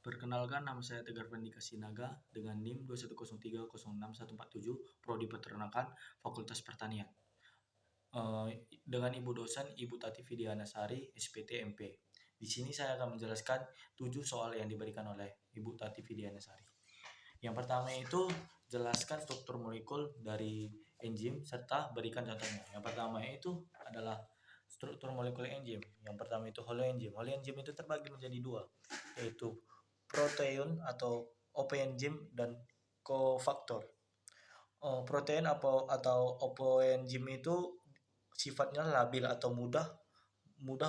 Perkenalkan, nama saya Tegar Pandika Sinaga dengan NIM 210306147, Prodi Peternakan, Fakultas Pertanian. Dengan Ibu dosen Ibu Tati Fidianasari, SPT MP. Di sini saya akan menjelaskan 7 soal yang diberikan oleh Ibu Tati Fidianasari. Yang pertama itu jelaskan struktur molekul dari enzim serta berikan contohnya. Yang pertama itu adalah struktur molekul enzim. Yang pertama itu holoenzim. Holoenzim itu terbagi menjadi dua, yaitu protein atau opoenzim dan kofaktor. Protein atau opoenzim itu sifatnya labil atau mudah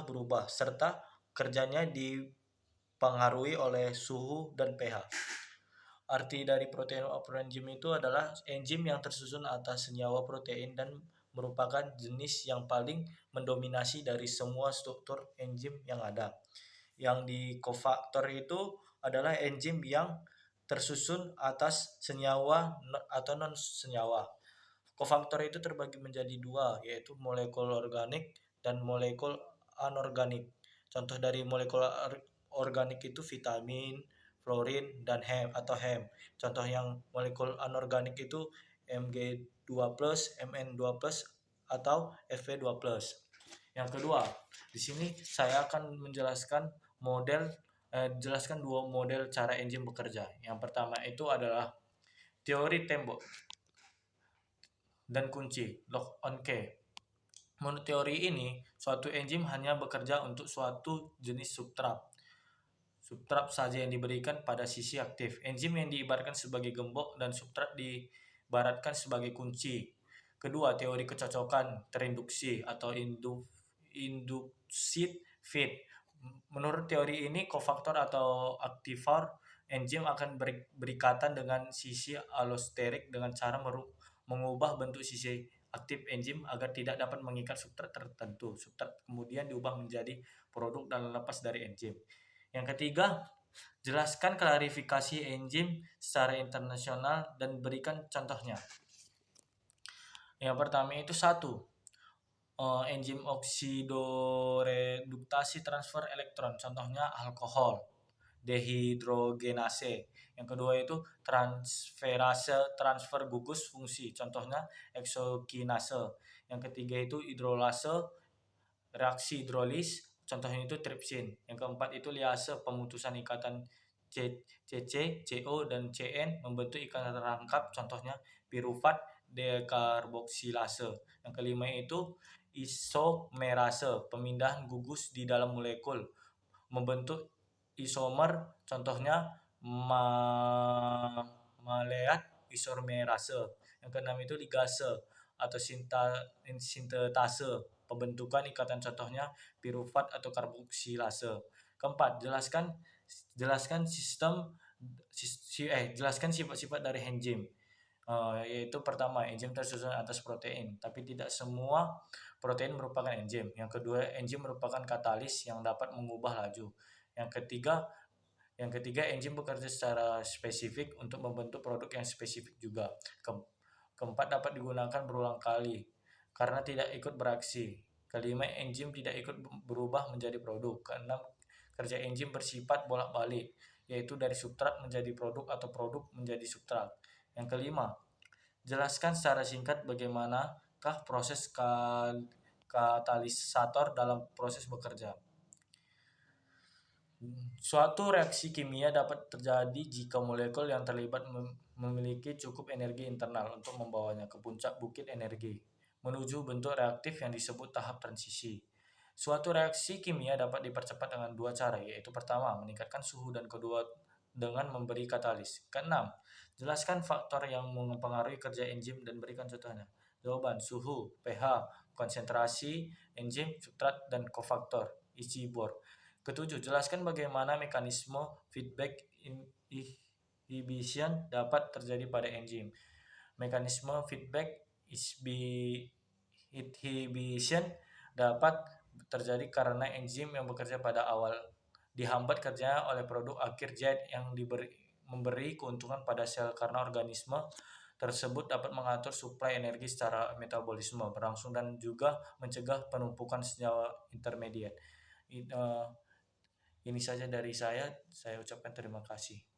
berubah serta kerjanya dipengaruhi oleh suhu dan pH. Arti dari protein opoenzim itu adalah enzim yang tersusun atas senyawa protein dan merupakan jenis yang paling mendominasi dari semua struktur enzim yang ada. Yang di kofaktor itu adalah enzim yang tersusun atas senyawa atau non senyawa. Kofaktor itu terbagi menjadi dua, yaitu molekul organik dan molekul anorganik. Contoh dari molekul organik itu vitamin, fluorin, dan hem. Contoh yang molekul anorganik itu Mg2+, Mn2+, atau Fe2+. Yang kedua, di sini saya akan menjelaskan jelaskan dua model cara enzim bekerja. Yang pertama itu adalah teori tembok dan kunci, lock on key. Menurut teori ini, suatu enzim hanya bekerja untuk suatu jenis substrat saja yang diberikan pada sisi aktif. Enzim yang diibaratkan sebagai gembok dan substrat diibaratkan sebagai kunci. Kedua, teori kecocokan terinduksi atau induced fit. Menurut teori ini, kofaktor atau aktivar enzim akan berikatan dengan sisi allosterik dengan cara mengubah bentuk sisi aktif enzim agar tidak dapat mengikat substrat tertentu. Substrat kemudian diubah menjadi produk dan lepas dari enzim. Yang ketiga, jelaskan klarifikasi enzim secara internasional dan berikan contohnya. Yang pertama itu 1. Enzim oksidoreduktasi transfer elektron, contohnya alkohol, dehidrogenase. Yang kedua itu transferase transfer gugus fungsi, contohnya eksokinase. Yang ketiga itu hidrolase reaksi hidrolis, contohnya itu tripsin. Yang keempat itu liase pemutusan ikatan CC, CO, dan CN membentuk ikatan rangkap, contohnya pirufat dekarboksilase. Yang kelima itu isomerase, pemindahan gugus di dalam molekul membentuk isomer, contohnya maleat isomerase. Yang keenam itu ligase atau sintetase, pembentukan ikatan, contohnya pirufat atau karboksilase. Keempat, jelaskan sifat-sifat dari enzim. Yaitu pertama, enzim tersusun atas protein, tapi tidak semua protein merupakan enzim. Yang kedua, enzim merupakan katalis yang dapat mengubah laju. Yang ketiga, enzim bekerja secara spesifik untuk membentuk produk yang spesifik juga. Keempat, dapat digunakan berulang kali karena tidak ikut beraksi. Kelima, enzim tidak ikut berubah menjadi produk. Keenam, kerja enzim bersifat bolak-balik, yaitu dari substrat menjadi produk atau produk menjadi substrat. Yang kelima, jelaskan secara singkat bagaimanakah proses katalisator dalam proses bekerja. Suatu reaksi kimia dapat terjadi jika molekul yang terlibat memiliki cukup energi internal untuk membawanya ke puncak bukit energi menuju bentuk reaktif yang disebut tahap transisi. Suatu reaksi kimia dapat dipercepat dengan dua cara, yaitu pertama, meningkatkan suhu, dan kedua, dengan memberi katalis. Keenam, jelaskan faktor yang mempengaruhi kerja enzim dan berikan contohnya. Jawaban: suhu, pH, konsentrasi enzim, substrat, dan kofaktor, isi bor. Ketujuh, jelaskan bagaimana mekanisme feedback inhibition dapat terjadi pada enzim. Mekanisme feedback inhibition dapat terjadi karena enzim yang bekerja pada awal dihambat kerjanya oleh produk akhir zat yang memberi keuntungan pada sel karena organisme tersebut dapat mengatur suplai energi secara metabolisme berlangsung dan juga mencegah penumpukan senyawa intermediate. Ini saja dari saya ucapkan terima kasih.